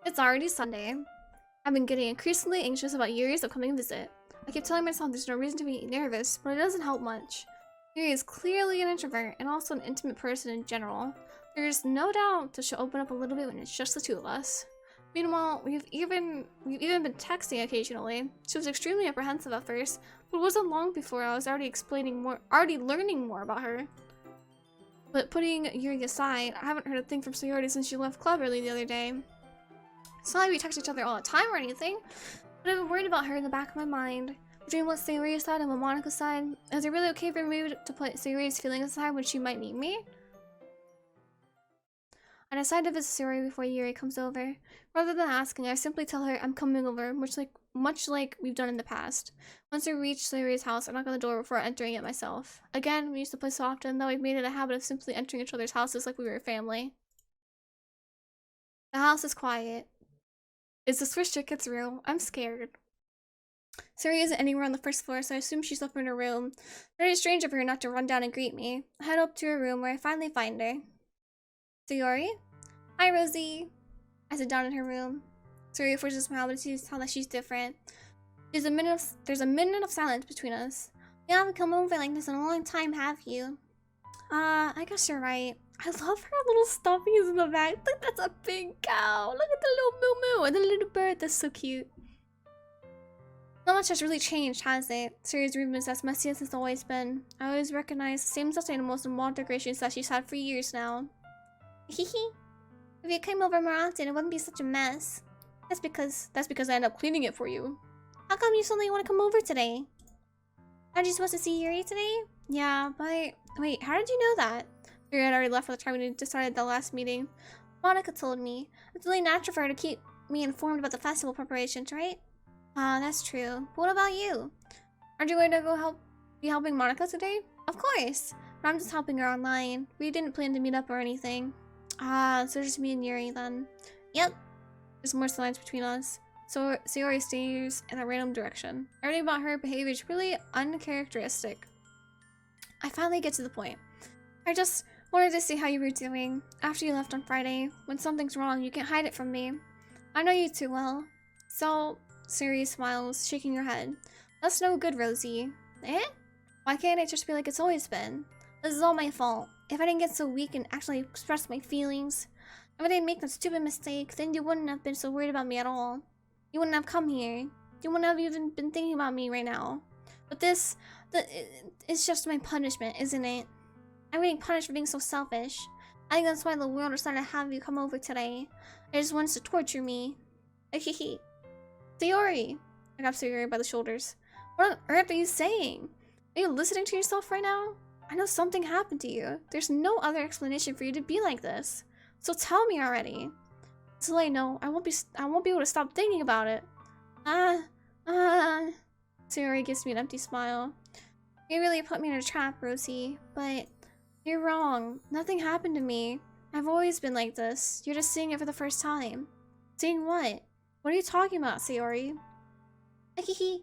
It's already Sunday. I've been getting increasingly anxious about Yuri's upcoming visit. I keep telling myself there's no reason to be nervous, but it doesn't help much. Yuri is clearly an introvert and also an intimate person in general. There's no doubt that she'll open up a little bit when it's just the two of us. Meanwhile, we've even been texting occasionally. She was extremely apprehensive at first, but it wasn't long before I was already learning more about her. But putting Yuri aside, I haven't heard a thing from Sayori since she left club early the other day. It's not like we text each other all the time or anything, but I've been worried about her in the back of my mind. Between what Sayori said and what Monica said, is it really okay for me to put Sayori's feelings aside when she might need me? I decide to visit Sayori before Yuri comes over. Rather than asking, I simply tell her I'm coming over, much like we've done in the past. Once I reach Sayori's house, I knock on the door before entering it myself. Again, we used to play so often that we've made it a habit of simply entering each other's houses like we were a family. The house is quiet. Is the switch ticket through? I'm scared. Sayori isn't anywhere on the first floor, so I assume she's up in her room. Very strange of her not to run down and greet me. I head up to her room where I finally find her. Sayori? Hi, Rosie. I sit down in her room. Sayori forces a smile, but you tell that she's different. There's a minute of silence between us. You haven't come over like this in a long time, have you? I guess you're right. I love her little stuffies in the back. Look, that's a big cow. Look at the little moo moo and the little bird. That's so cute. Not much has really changed, has it? Sayori's room is as messy as it's always been. I always recognize the same dust animals and wall decorations that she's had for years now. Hehe. If you came over more often, it wouldn't be such a mess. That's because I end up cleaning it for you. How come you suddenly want to come over today? Aren't you supposed to see Yuri today? Yeah, but wait, how did you know that? Yuri had already left for the time we decided the last meeting. Monica told me. It's really natural for her to keep me informed about the festival preparations, right? That's true. But what about you? Aren't you going to be helping Monica today? Of course. But I'm just helping her online. We didn't plan to meet up or anything. So just me and Yuri then. Yep. There's more silence between us. So Sayori stares in a random direction. Everything about her behavior is really uncharacteristic. I finally get to the point. I just wanted to see how you were doing after you left on Friday. When something's wrong, you can't hide it from me. I know you too well. So, Sayori smiles, shaking her head. That's no good, Rosie. Eh? Why can't it just be like it's always been? This is all my fault. If I didn't get so weak and actually express my feelings, if I didn't make that stupid mistake, then you wouldn't have been so worried about me at all. You wouldn't have come here. You wouldn't have even been thinking about me right now. But it's just my punishment, isn't it? I'm getting punished for being so selfish. I think that's why the world decided to have you come over today. It just wants to torture me. Hehe. Sayori! I grabbed Sayori by the shoulders. What on earth are you saying? Are you listening to yourself right now? I know something happened to you. There's no other explanation for you to be like this. So tell me already. It's late, no. I won't be able to stop thinking about it. Sayori gives me an empty smile. You really put me in a trap, Rosie, but you're wrong. Nothing happened to me. I've always been like this. You're just seeing it for the first time. Seeing what? What are you talking about, Sayori? Hehe.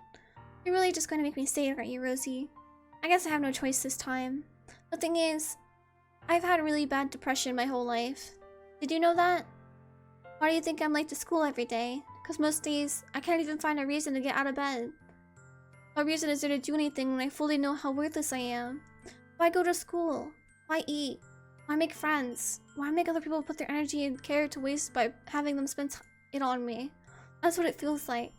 You're really just going to make me stay, aren't you, Rosie? I guess I have no choice this time. The thing is, I've had really bad depression my whole life. Did you know that? Why do you think I'm late to school every day? Because most days, I can't even find a reason to get out of bed. What reason is there to do anything when I fully know how worthless I am? Why go to school? Why eat? Why make friends? Why make other people put their energy and care to waste by having them spend it on me? That's what it feels like.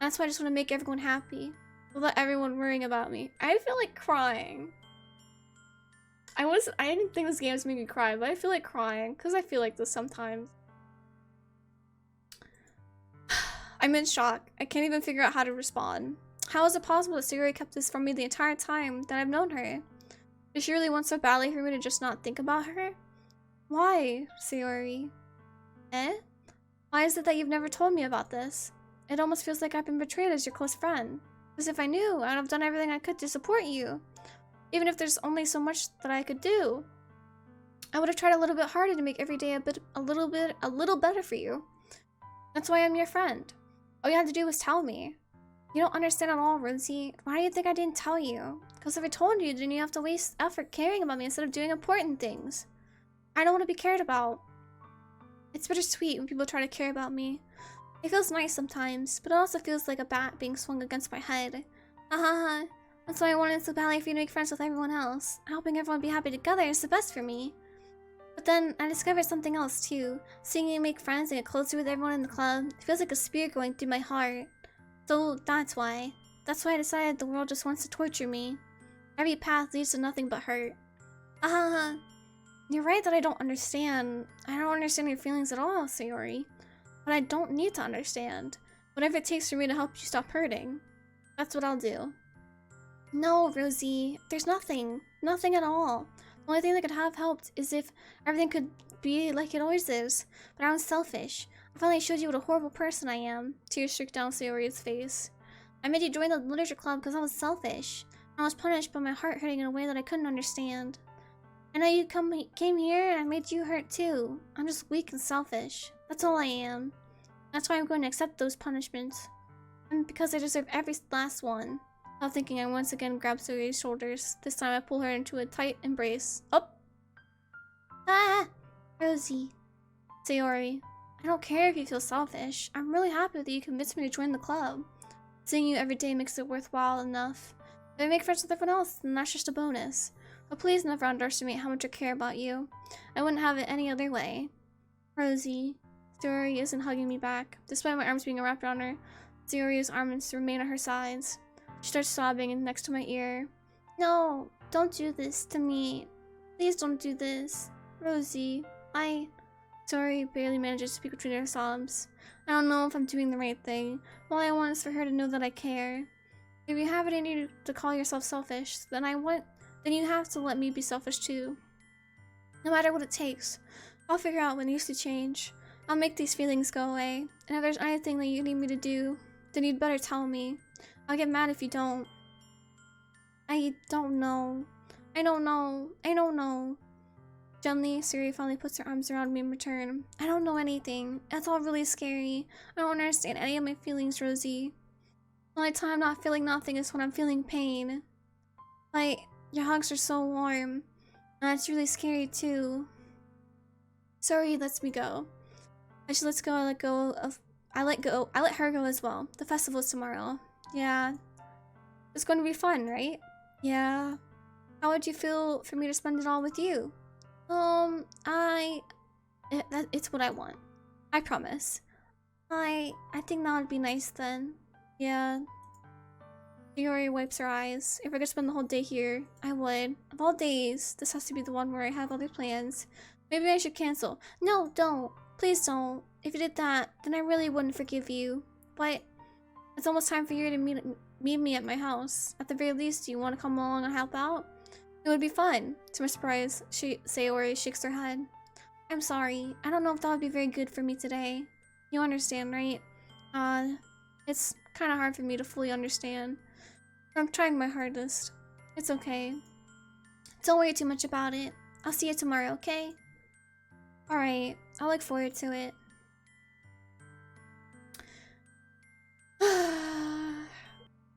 That's why I just want to make everyone happy. Without everyone worrying about me. I feel like crying. I didn't think this game was making me cry, but I feel like crying. Because I feel like this sometimes. I'm in shock. I can't even figure out how to respond. How is it possible that Sayori kept this from me the entire time that I've known her? Does she really want so badly for me to just not think about her? Why, Sayori? Eh? Why is it that you've never told me about this? It almost feels like I've been betrayed as your close friend. As if I knew, I would have done everything I could to support you. Even if there's only so much that I could do. I would have tried a little bit harder to make every day a little better for you. That's why I'm your friend. All you had to do was tell me. You don't understand at all, Rosie. Why do you think I didn't tell you? Because if I told you, then you have to waste effort caring about me instead of doing important things. I don't want to be cared about. It's bittersweet when people try to care about me. It feels nice sometimes, but it also feels like a bat being swung against my head. Haha. That's why I wanted so badly for you to make friends with everyone else. Helping everyone be happy together is the best for me. But then I discovered something else too. Seeing you make friends and get closer with everyone in the club, it feels like a spear going through my heart. So that's why. That's why I decided the world just wants to torture me. Every path leads to nothing but hurt. Haha. You're right that I don't understand. I don't understand your feelings at all, Sayori. But I don't need to understand. Whatever it takes for me to help you stop hurting. That's what I'll do. No, Rosie. There's nothing. Nothing at all. The only thing that could have helped is if everything could be like it always is. But I was selfish. I finally showed you what a horrible person I am. Tears streaked down Sayori's face. I made you join the literature club because I was selfish. I was punished by my heart hurting in a way that I couldn't understand. And now you came here and I made you hurt too. I'm just weak and selfish. That's all I am. That's why I'm going to accept those punishments. And because I deserve every last one. Without thinking, I once again grab Sayori's shoulders. This time I pull her into a tight embrace. Up! Ah! Rosie. Sayori. I don't care if you feel selfish. I'm really happy that you convinced me to join the club. Seeing you every day makes it worthwhile enough. If I make friends with everyone else, then that's just a bonus. But please never underestimate how much I care about you. I wouldn't have it any other way. Rosie. Sayori isn't hugging me back. Despite my arms being wrapped around her, Sayori's arms remain at her sides. She starts sobbing next to my ear. No, don't do this to me. Please don't do this. Rosie, Sayori barely manages to speak between her sobs. I don't know if I'm doing the right thing. All I want is for her to know that I care. If you have it in you to call yourself selfish, then you have to let me be selfish too. No matter what it takes, I'll figure out what needs to change. I'll make these feelings go away. And if there's anything that you need me to do, then you'd better tell me. I'll get mad if you don't. I don't know. I don't know. Gently, Sayori finally puts her arms around me in return. I don't know anything. That's all really scary. I don't understand any of my feelings, Rosie. The only time I'm not feeling nothing is when I'm feeling pain. Like, your hugs are so warm. And it's really scary too. Sayori lets me go. As she lets go, I let her go as well. The festival's tomorrow. Yeah. It's going to be fun, right? Yeah. How would you feel for me to spend it all with you? It's what I want. I promise. I think that would be nice then. Yeah. Sayori wipes her eyes. If I could spend the whole day here, I would. Of all days, this has to be the one where I have other plans. Maybe I should cancel. No, don't. Please don't. If you did that, then I really wouldn't forgive you. But it's almost time for you to meet me at my house. At the very least, do you want to come along and help out? It would be fun. To my surprise, Sayori shakes her head. I'm sorry. I don't know if that would be very good for me today. You understand, right? It's kind of hard for me to fully understand. I'm trying my hardest. It's okay. Don't worry too much about it. I'll see you tomorrow, okay? Alright, I'll look forward to it.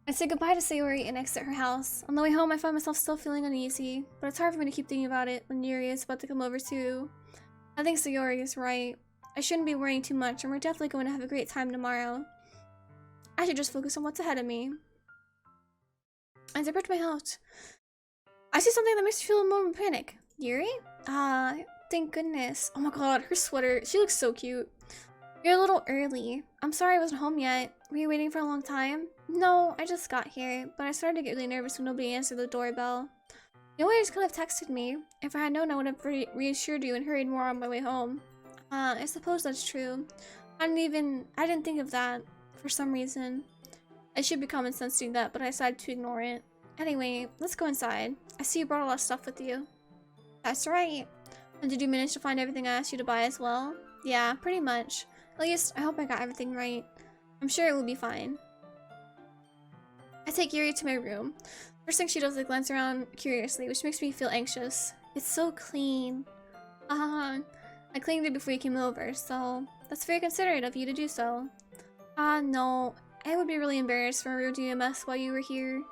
I say goodbye to Sayori and exit her house. On the way home, I find myself still feeling uneasy, but it's hard for me to keep thinking about it when YURI is about to come over too. I think Sayori is right. I shouldn't be worrying too much, and we're definitely going to have a great time tomorrow. I should just focus on what's ahead of me. As I approach my house, I see something that makes me feel a moment of panic. YURI? Thank goodness. Oh my god, her sweater. She looks so cute. You're a little early. I'm sorry I wasn't home yet. Were you waiting for a long time? No, I just got here, but I started to get really nervous when nobody answered the doorbell. You always could have texted me. If I had known, I would have reassured you and hurried more on my way home. I suppose that's true. I didn't think of that for some reason. It should be common sense doing that, but I decided to ignore it. Anyway, let's go inside. I see you brought a lot of stuff with you. That's right. And did you manage to find everything I asked you to buy as well? Yeah, pretty much. At least, I hope I got everything right. I'm sure it will be fine. I take YURI to my room. First thing she does is glance around curiously, which makes me feel anxious. It's so clean. I cleaned it before you came over, so that's very considerate of you to do so. No. I would be really embarrassed for doing a mess while you were here.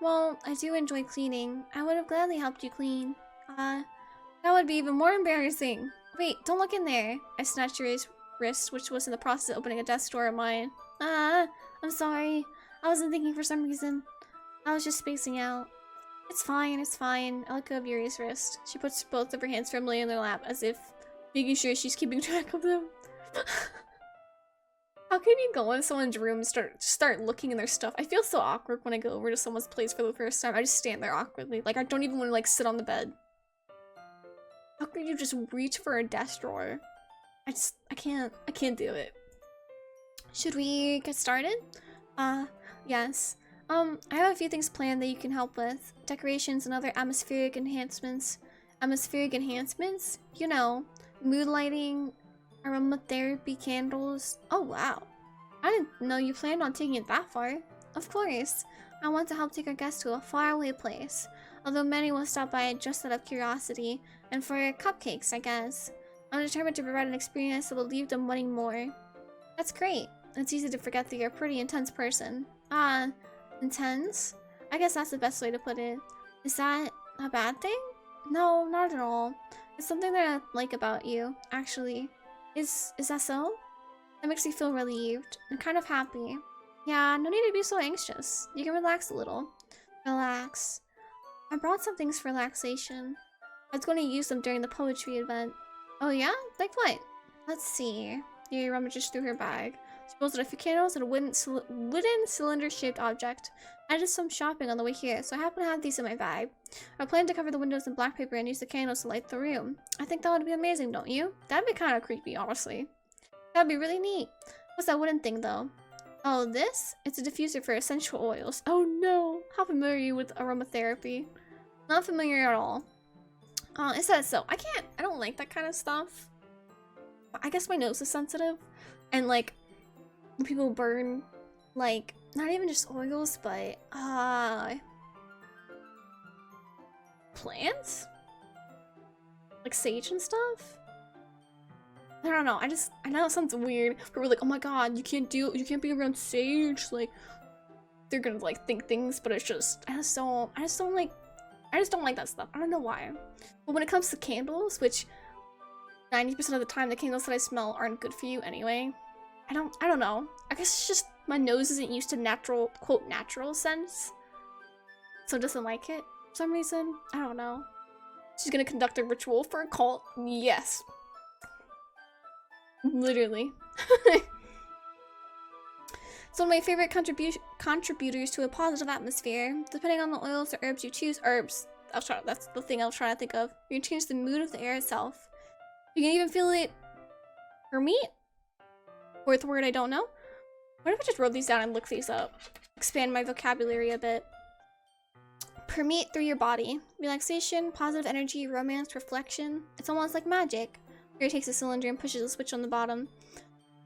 Well, I do enjoy cleaning. I would have gladly helped you clean. That would be even more embarrassing. Wait, don't look in there. I snatched Yuri's wrist, which was in the process of opening a desk drawer of mine. Ah, I'm sorry. I wasn't thinking for some reason. I was just spacing out. It's fine, it's fine. I let go of Yuri's wrist. She puts both of her hands firmly in their lap, as if making sure she's keeping track of them. How can you go in someone's room and start looking in their stuff? I feel so awkward when I go over to someone's place for the first time. I just stand there awkwardly. Like, I don't even want to, like, sit on the bed. How could you just reach for a desk drawer? I can't do it. Should we get started? Yes. I have a few things planned that you can help with. Decorations and other atmospheric enhancements. Atmospheric enhancements? You know, mood lighting, aromatherapy candles. Oh wow. I didn't know you planned on taking it that far. Of course. I want to help take our guests to a faraway place. Although many will stop by just out of curiosity, and for cupcakes, I guess. I'm determined to provide an experience that will leave them wanting more. That's great. It's easy to forget that you're a pretty intense person. Ah, intense? I guess that's the best way to put it. Is that a bad thing? No, not at all. It's something that I like about you, actually. Is that so? That makes me feel relieved and kind of happy. Yeah, no need to be so anxious. You can relax a little. Relax. I brought some things for relaxation. I was going to use them during the poetry event. Oh yeah? Like what? Let's see. Yuri rummages through her bag. She pulls out a few candles and a wooden cylinder-shaped object. I did some shopping on the way here, so I happen to have these in my bag. I plan to cover the windows in black paper and use the candles to light the room. I think that would be amazing, don't you? That'd be kind of creepy, honestly. That'd be really neat. What's that wooden thing, though? Oh, this? It's a diffuser for essential oils. Oh no! How familiar are you with aromatherapy? Not familiar at all. Is that so? I don't like that kind of stuff. I guess my nose is sensitive. And like, when people burn, like, not even just oils, but, plants? Like sage and stuff? I don't know, I know it sounds weird, but we're like, oh my god, you can't be around sage, like, they're gonna, like, think things, but it's just, I just don't like that stuff. I don't know why. But when it comes to candles, which 90% of the time the candles that I smell aren't good for you anyway, I don't know. I guess it's just my nose isn't used to natural, quote, natural scents, so it doesn't like it for some reason. I don't know. She's gonna conduct a ritual for a cult. Yes. Literally. It's one of my favorite contributors to a positive atmosphere. Depending on the oils or herbs you choose, that's the thing I was trying to think of. You can change the mood of the air itself. You can even feel it permeate? Fourth word I don't know. What if I just wrote these down and look these up? Expand my vocabulary a bit. Permeate through your body. Relaxation, positive energy, romance, reflection. It's almost like magic. Yuri takes a cylinder and pushes a switch on the bottom.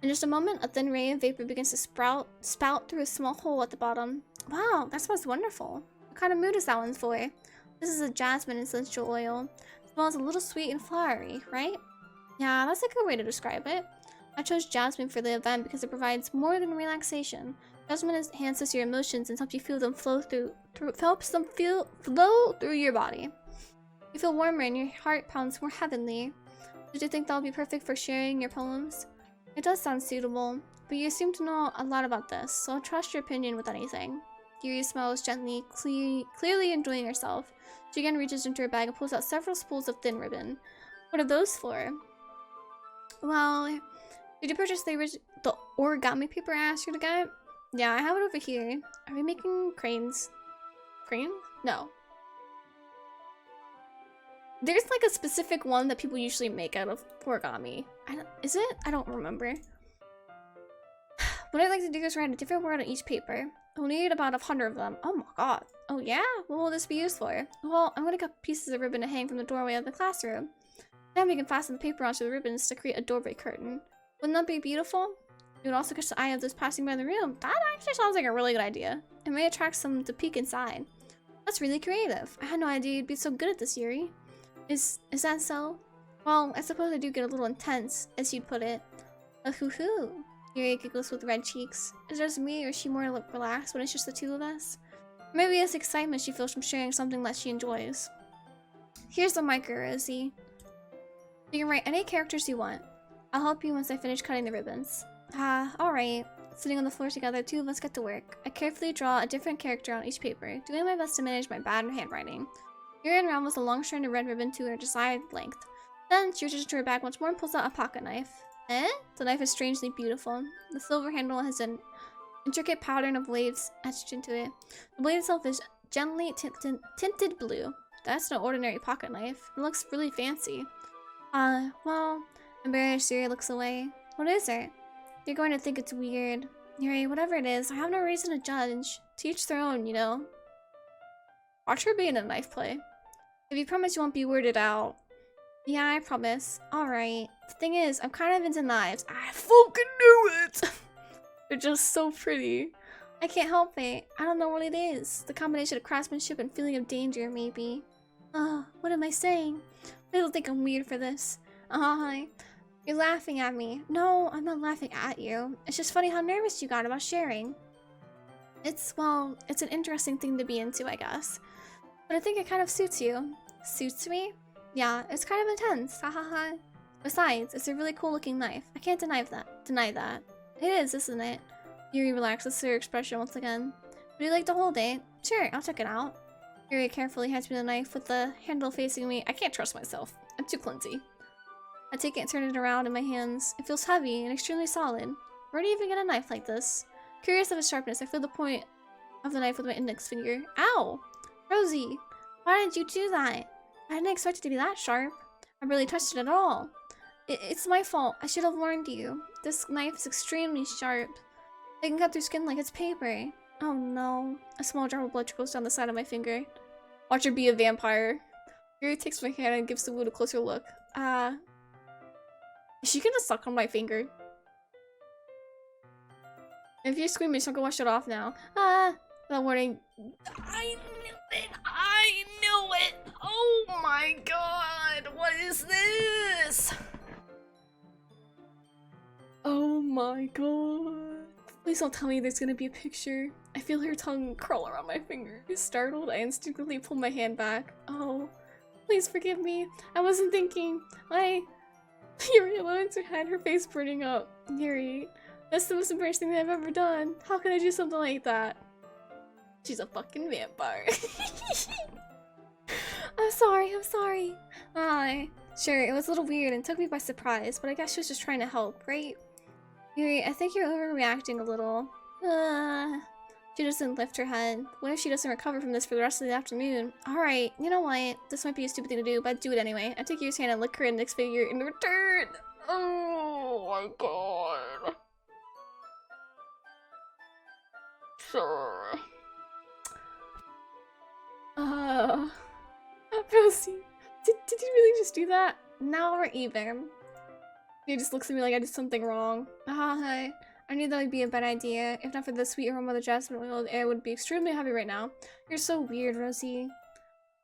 In just a moment, a thin ray of vapor begins to spout through a small hole at the bottom. Wow, that smells wonderful. What kind of mood is that one for? This is a jasmine essential oil. It smells a little sweet and flowery, right? Yeah, that's a good way to describe it. I chose jasmine for the event because it provides more than relaxation. Jasmine enhances your emotions and helps you feel them flow through your body. You feel warmer and your heart pounds more heavenly. Did you think that would be perfect for sharing your poems? It does sound suitable, but you seem to know a lot about this, so I'll trust your opinion with anything. Yuri smiles gently, clearly enjoying herself. She again reaches into her bag and pulls out several spools of thin ribbon. What are those for? Well, did you purchase the origami paper I asked you to get? Yeah, I have it over here. Are we making cranes? Crane? No. There's like a specific one that people usually make out of origami. Is it? I don't remember. What I'd like to do is write a different word on each paper. We'll need about 100 of them. Oh my god. Oh yeah? What will this be used for? Well, I'm gonna cut pieces of ribbon to hang from the doorway of the classroom. Then we can fasten the paper onto the ribbons to create a doorway curtain. Wouldn't that be beautiful? It would also catch the eye of those passing by the room. That actually sounds like a really good idea. It may attract some to peek inside. That's really creative. I had no idea you'd be so good at this, Yuri. Is that so? Well, I suppose I do get a little intense, as you'd put it. A hoo-hoo. Yuri giggles with red cheeks. Is it just me, or is she more relaxed when it's just the two of us? Maybe it's excitement she feels from sharing something that she enjoys. Here's the micro, Rosie. You can write any characters you want. I'll help you once I finish cutting the ribbons. Alright. Sitting on the floor together, two of us get to work. I carefully draw a different character on each paper, doing my best to manage my bad handwriting. Yuri unravels a long strand of red ribbon to her desired length. Then she reaches into her bag once more and pulls out a pocket knife. The knife is strangely beautiful. The silver handle has an intricate pattern of waves etched into it. The blade itself is gently tinted blue. That's no ordinary pocket knife. It looks really fancy. Well, embarrassed, Yuri looks away. What is it? You're going to think it's weird. Yuri, whatever it is, I have no reason to judge. To each their own, you know? Watch her be in a knife play. If you promise you won't be weirded out. Yeah, I promise. Alright. The thing is, I'm kind of into knives. I fucking knew it! They're just so pretty. I can't help it. I don't know what it is. The combination of craftsmanship and feeling of danger, maybe. What am I saying? People think I'm weird for this. You're laughing at me. No, I'm not laughing at you. It's just funny how nervous you got about sharing. It's an interesting thing to be into, I guess. But I think it kind of suits you. Suits me? Yeah, it's kind of intense. Besides, it's a really cool looking knife. I can't deny that. It is, isn't it? Yuri relaxes her expression once again. Would you like to hold it? Sure, I'll check it out. Yuri carefully hands me the knife with the handle facing me. I can't trust myself. I'm too clumsy. I take it and turn it around in my hands. It feels heavy and extremely solid. Where do you even get a knife like this? Curious of its sharpness, I feel the point of the knife with my index finger. Ow! Rosie! Why did you do that? I didn't expect it to be that sharp. I barely touched it at all. It's my fault. I should have warned you. This knife is extremely sharp. It can cut through skin like it's paper. Oh no. A small drop of blood trickles down the side of my finger. Watch her be a vampire. Yuri takes my hand and gives the wound a closer look. Is she gonna suck on my finger? If you're squeamish, I'll go wash it off now. Without warning. I knew it! I knew it! Oh my god! What is this? Oh my god. Please don't tell me there's gonna be a picture. I feel her tongue curl around my finger. Startled, I instinctively pull my hand back. Oh, please forgive me. I wasn't thinking. Yuri lowers her head, her face burning up. Yuri, that's the most embarrassing thing I've ever done. How can I do something like that? She's a fucking vampire. I'm sorry. Sure, it was a little weird and took me by surprise, but I guess she was just trying to help, right? Yuri, I think you're overreacting a little. She doesn't lift her head. What if she doesn't recover from this for the rest of the afternoon? Alright, you know what? This might be a stupid thing to do, but I'd do it anyway. I take Yuri's hand and lick her index finger in return. Oh my god. Sure. Rosie, did you really just do that? Now we're even. He just looks at me like I did something wrong. I knew that would be a bad idea. If not for the sweet aroma of the jasmine oil, the air would be extremely heavy right now. You're so weird, Rosie.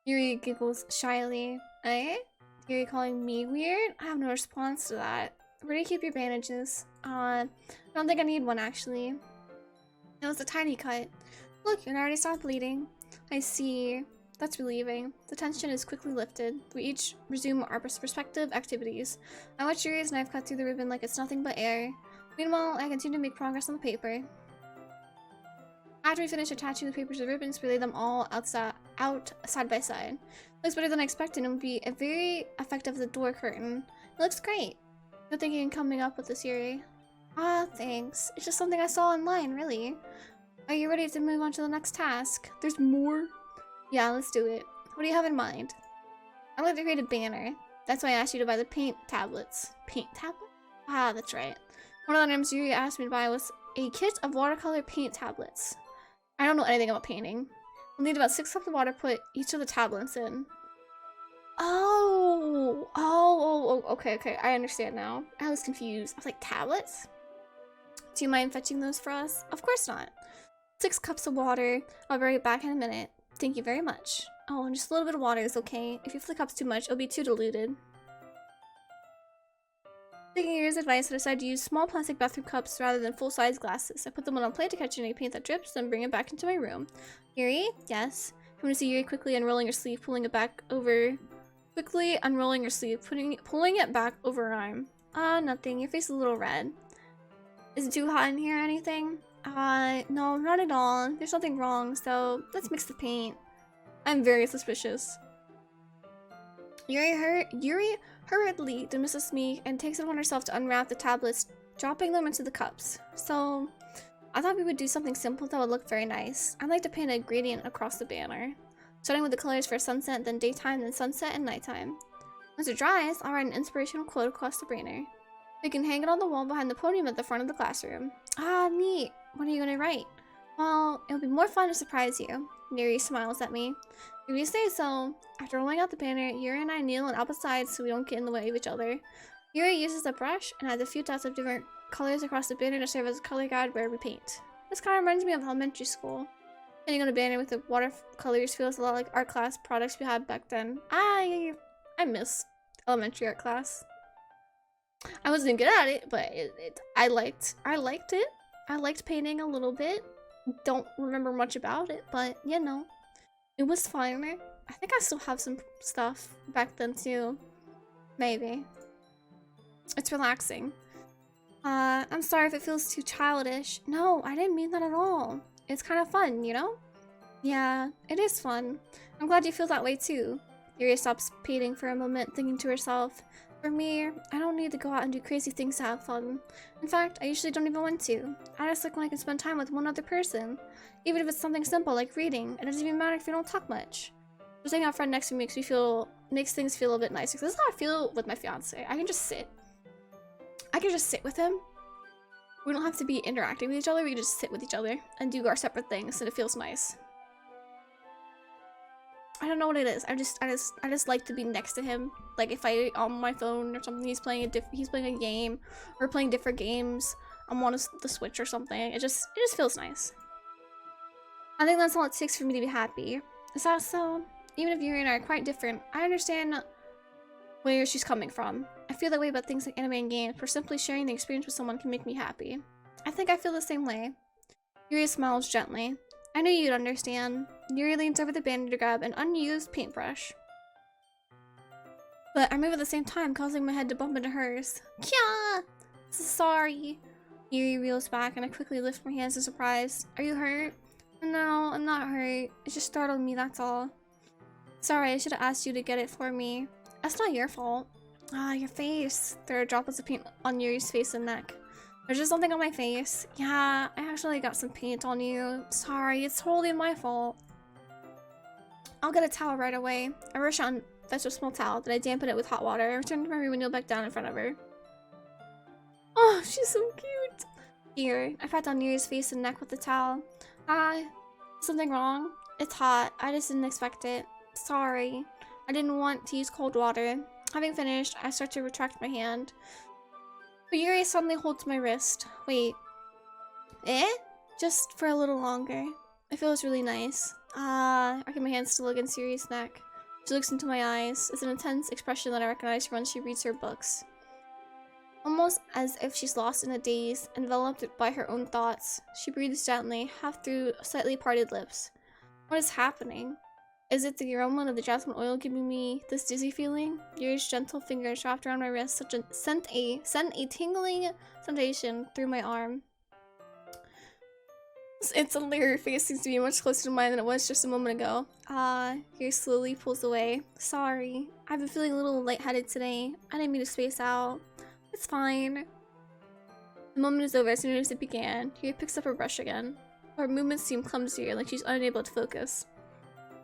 Yuri giggles shyly. Yuri calling me weird? I have no response to that. Where do you keep your bandages? I don't think I need one, actually. It was a tiny cut. Look, it already stopped bleeding. I see. That's relieving. The tension is quickly lifted. We each resume our respective activities. I watch Yuri's knife cut through the ribbon like it's nothing but air. Meanwhile, I continue to make progress on the paper. After we finish attaching the papers to the ribbons, we lay them all out side by side. Looks better than I expected and would be a very effective as a door curtain. It looks great. No thinking coming up with this, Yuri. Thanks. It's just something I saw online, really. Are you ready to move on to the next task? There's more? Yeah, let's do it. What do you have in mind? I'd like to create a banner. That's why I asked you to buy the paint tablets. Paint tablet? That's right. One of the items Yuri asked me to buy was a kit of watercolor paint tablets. I don't know anything about painting. We'll need about 6 cups of water to put each of the tablets in. Okay, I understand now. I was confused. I was like, tablets? Do you mind fetching those for us? Of course not. 6 cups of water. I'll be right back in a minute. Thank you very much. Oh, and just a little bit of water is okay. If you fill the cups too much, it'll be too diluted. Taking Yuri's advice, I decided to use small plastic bathroom cups rather than full-size glasses. I put them on a plate to catch any paint that drips, then bring it back into my room. Yuri? Yes? I'm going to see Yuri quickly unrolling her sleeve, pulling it back over Quickly unrolling your sleeve, pulling it back over her arm. Nothing. Your face is a little red. Is it too hot in here or anything? No, not at all. There's nothing wrong, so let's mix the paint. I'm very suspicious. Yuri hurriedly dismisses me and takes it upon herself to unwrap the tablets, dropping them into the cups. So, I thought we would do something simple that would look very nice. I'd like to paint a gradient across the banner, starting with the colors for sunset, then daytime, then sunset, and nighttime. Once it dries, I'll write an inspirational quote across the banner. We can hang it on the wall behind the podium at the front of the classroom. Ah, neat. What are you gonna write? Well, it'll be more fun to surprise you. Yuri smiles at me. If you say so. After rolling out the banner, Yuri and I kneel on opposite sides so we don't get in the way of each other. Yuri uses a brush and adds a few dots of different colors across the banner to serve as a color guide where we paint. This kind of reminds me of elementary school. Painting on a banner with the watercolors feels a lot like art class products we had back then. I miss elementary art class. I wasn't good at it, but I liked it. I liked painting a little bit. Don't remember much about it, but you know, it was fun. I think I still have some stuff back then too. Maybe. It's relaxing. I'm sorry if it feels too childish. No, I didn't mean that at all. It's kind of fun, you know? Yeah, it is fun. I'm glad you feel that way too. Yuri stops painting for a moment, thinking to herself, for me, I don't need to go out and do crazy things to have fun. In fact, I usually don't even want to. I just like when I can spend time with one other person. Even if it's something simple like reading, it doesn't even matter if we don't talk much. Just having a friend next to me makes things feel a bit nicer. This is how I feel with my fiance. I can just sit. I can just sit with him. We don't have to be interacting with each other. We can just sit with each other and do our separate things, and it feels nice. I don't know what it is. I just like to be next to him. Like if I on my phone or something, he's playing a game, or playing different games. I'm on the Switch or something. It just feels nice. I think that's all it takes for me to be happy. Is that so? Even if Yuri and I are quite different, I understand where she's coming from. I feel that way about things like anime and games, for simply sharing the experience with someone can make me happy. I think I feel the same way. Yuri smiles gently. I knew you'd understand. Yuri leans over the banner to grab an unused paintbrush. But I move at the same time, causing my head to bump into hers. Kya! Sorry. Yuri reels back and I quickly lift my hands in surprise. Are you hurt? No, I'm not hurt. It just startled me, that's all. Sorry, I should have asked you to get it for me. That's not your fault. Ah, your face. There are droplets of paint on Yuri's face and neck. There's just something on my face. Yeah, I actually got some paint on you. Sorry, it's totally my fault. I'll get a towel right away. I rush out and fetch a small towel, then I dampen it with hot water. I return to my room and kneel back down in front of her. Oh, she's so cute. Here, I pat down Yuri's face and neck with the towel. Something wrong? It's hot. I just didn't expect it. Sorry. I didn't want to use cold water. Having finished, I start to retract my hand. But Yuri suddenly holds my wrist. Wait. Eh? Just for a little longer. It feels really nice. I get my hand still against Yuri's neck. She looks into my eyes. It's an intense expression that I recognize from when she reads her books. Almost as if she's lost in a daze, enveloped by her own thoughts. She breathes gently, half through slightly parted lips. What is happening? Is it the aroma of the jasmine oil giving me this dizzy feeling? Yuri's gentle fingers wrapped around my wrist sent a tingling sensation through my arm. Instantly, her face seems to be much closer to mine than it was just a moment ago. Yuri slowly pulls away. Sorry. I've been feeling a little lightheaded today. I didn't mean to space out. It's fine. The moment is over as soon as it began. Yuri picks up her brush again. Her movements seem clumsier, like she's unable to focus.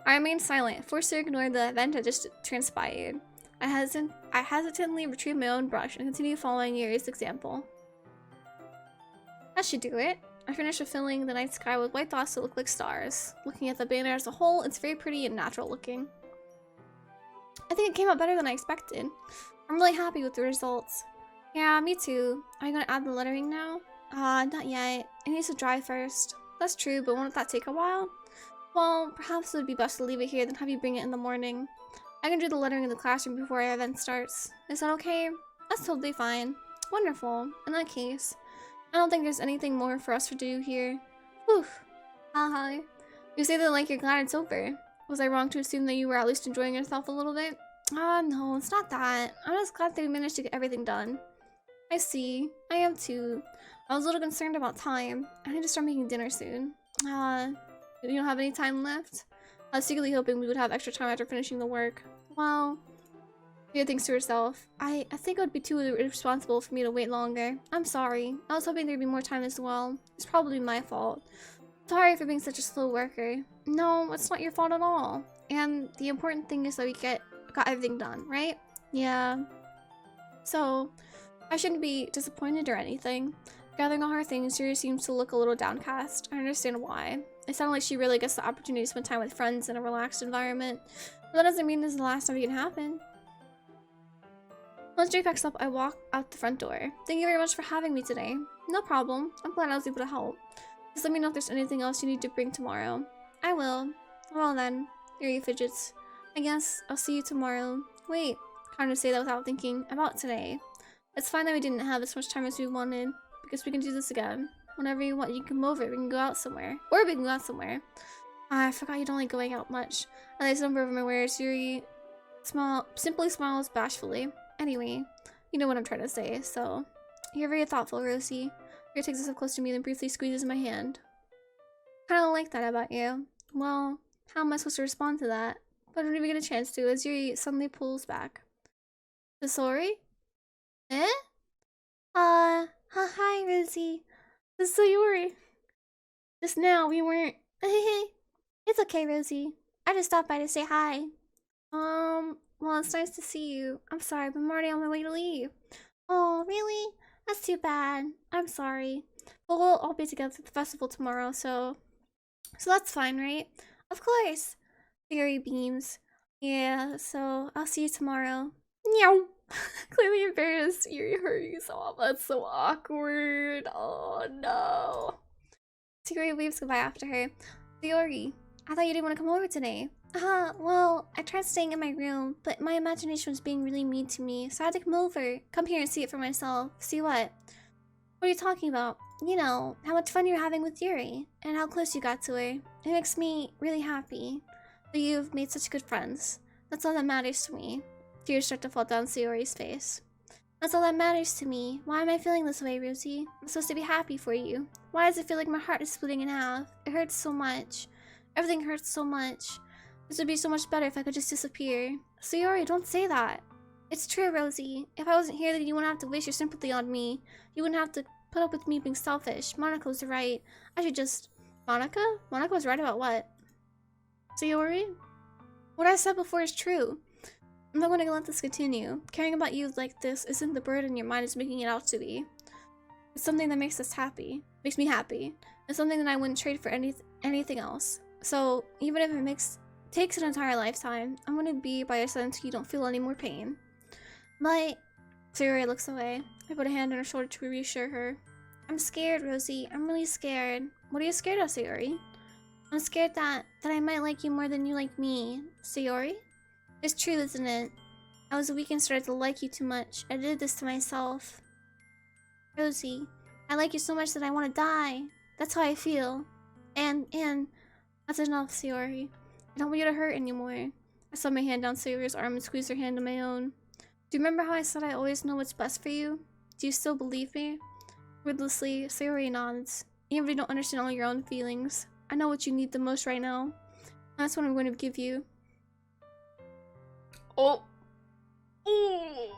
I remained silent, forced to ignore the event that just transpired. I hesitantly retrieved my own brush and continued following Yuri's example. That should do it. I finished filling the night sky with white dots that look like stars. Looking at the banner as a whole, it's very pretty and natural looking. I think it came out better than I expected. I'm really happy with the results. Yeah, me too. Are you gonna add the lettering now? Not yet. It needs to dry first. That's true, but won't that take a while? Well, perhaps it would be best to leave it here than have you bring it in the morning. I can do the lettering in the classroom before our event starts. Is that okay? That's totally fine. Wonderful. In that case, I don't think there's anything more for us to do here. Whew. Hi. You say that like you're glad it's over. Was I wrong to assume that you were at least enjoying yourself a little bit? Ah, no, it's not that. I'm just glad that we managed to get everything done. I see. I am too. I was a little concerned about time. I need to start making dinner soon. You don't have any time left? I was secretly hoping we would have extra time after finishing the work. Well, Mia thinks to herself, I think it would be too irresponsible for me to wait longer. I'm sorry. I was hoping there'd be more time as well. It's probably my fault. Sorry for being such a slow worker. No, it's not your fault at all. And the important thing is that we got everything done, right? Yeah. So, I shouldn't be disappointed or anything. Gathering all her things, Yuri seems to look a little downcast. I understand why. It sounded like she really gets the opportunity to spend time with friends in a relaxed environment. But that doesn't mean this is the last time it can happen. Once Yuri packs up, I walk out the front door. Thank you very much for having me today. No problem. I'm glad I was able to help. Just let me know if there's anything else you need to bring tomorrow. I will. Well then. Yuri fidgets. I guess I'll see you tomorrow. Wait. Kind of say that without thinking about today. It's fine that we didn't have as much time as we wanted, because we can do this again. Whenever you want, you can come over. We can go out somewhere. Or we can go out somewhere. I forgot you don't like going out much. I lace number over my wares. Yuri simply smiles bashfully. Anyway, you know what I'm trying to say, so. You're very thoughtful, Rosie. Yuri takes herself close to me and briefly squeezes my hand. Kinda like that about you. Well, how am I supposed to respond to that? But I don't even get a chance to, as Yuri suddenly pulls back. Sorry? Eh? Hi, Rosie. This is Yuri. Just now, we weren't. It's okay, Rosie. I just stopped by to say hi. Well, it's nice to see you. I'm sorry, but I'm already on my way to leave. Oh, really? That's too bad. I'm sorry. But we'll all be together at the festival tomorrow, so that's fine, right? Of course. Yuri beams. Yeah, so I'll see you tomorrow. Meow. Clearly embarrassed. Yuri hurries off. That's so awkward. Oh no. Yuri waves goodbye after her. Yuri, I thought you didn't want to come over today. Well, I tried staying in my room, but my imagination was being really mean to me, so I had to come over. Come here and see it for myself. See what? What are you talking about? You know, how much fun you're having with Yuri, and how close you got to her. It makes me really happy that you've made such good friends. That's all that matters to me. Tears start to fall down Sayori's face. That's all that matters to me. Why am I feeling this way, Rosie? I'm supposed to be happy for you. Why does it feel like my heart is splitting in half? It hurts so much. Everything hurts so much. This would be so much better if I could just disappear. Sayori, don't say that. It's true, Rosie. If I wasn't here, then you wouldn't have to waste your sympathy on me. You wouldn't have to put up with me being selfish. Monaco's right. I should just... Monica? Monica was right about what? Sayori? What I said before is true. I'm not going to let this continue. Caring about you like this isn't the burden your mind is making it out to be. It's something that makes us happy. Makes me happy. It's something that I wouldn't trade for anything else. So, even if it takes an entire lifetime, I'm going to be by your side until you don't feel any more pain. But... Sayori looks away. I put a hand on her shoulder to reassure her. I'm scared, Rosie. I'm really scared. What are you scared of, Sayori? I'm scared that I might like you more than you like me. Sayori? It's true, isn't it? I was weak and started to like you too much. I did this to myself. Rosie, I like you so much that I want to die. That's how I feel. And that's enough, Sayori. I don't want you to hurt anymore. I slid my hand down Sayori's arm and squeezed her hand in my own. Do you remember how I said I always know what's best for you? Do you still believe me? Wordlessly, Sayori nods. Even if you don't understand all your own feelings, I know what you need the most right now. That's what I'm going to give you. Oh. Ooh.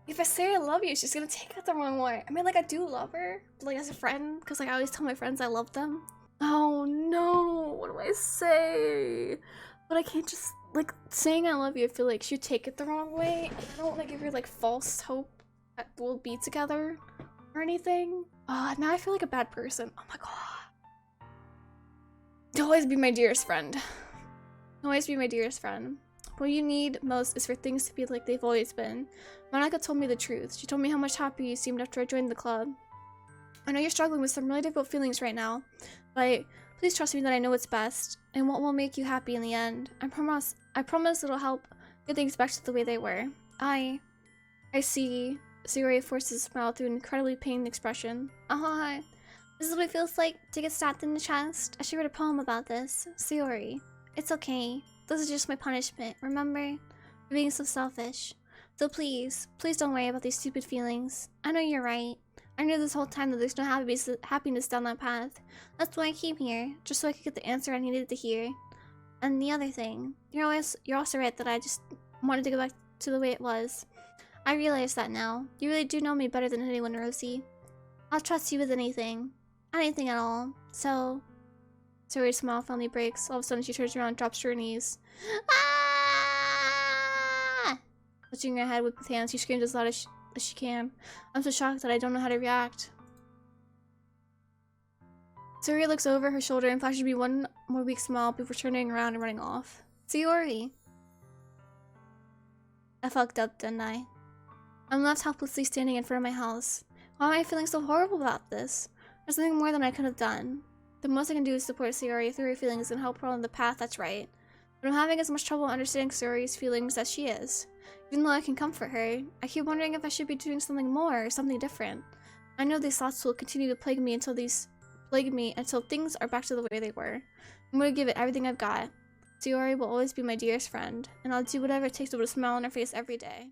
If I say I love you, she's gonna take it the wrong way. I mean, like, I do love her, but, like, as a friend, because, like, I always tell my friends I love them. Oh, no. What do I say? But I can't just, like, saying I love you, I feel like she'd take it the wrong way. And I don't want to give her, like, false hope that we'll be together or anything. Now I feel like a bad person. Oh my god. You'll always be my dearest friend. You'll always be my dearest friend. What you need most is for things to be like they've always been. Monica told me the truth. She told me how much happier you seemed after I joined the club. I know you're struggling with some really difficult feelings right now, but please trust me that I know what's best and what will make you happy in the end. I promise it'll help get things back to the way they were. I see. Sayori forces a smile through an incredibly pained expression. This is what it feels like to get stabbed in the chest. I should write a poem about this. Sayori, It's okay. This is just my punishment, remember? For being so selfish. So please, please don't worry about these stupid feelings. I know you're right. I knew this whole time that there's no happiness down that path. That's why I came here, just so I could get the answer I needed to hear. And the other thing, you're also right that I just wanted to go back to the way it was. I realize that now. You really do know me better than anyone, Rosie. I'll trust you with anything. Anything at all. So... Sayori's smile finally breaks. All of a sudden she turns around and drops to her knees. Ah! Touching her head with both hands, she screams as loud as she can. I'm so shocked that I don't know how to react. Sayori looks over her shoulder and flashes me one more weak smile before turning around and running off. Sayori! I fucked up, didn't I? I'm left helplessly standing in front of my house. Why am I feeling so horrible about this? There's nothing more than I could have done. The most I can do is support Sayori through her feelings and help her on the path that's right. But I'm having as much trouble understanding Sayori's feelings as she is. Even though I can comfort her, I keep wondering if I should be doing something more or something different. I know these thoughts will continue to plague me until things are back to the way they were. I'm going to give it everything I've got. Sayori will always be my dearest friend, and I'll do whatever it takes to put a smile on her face every day.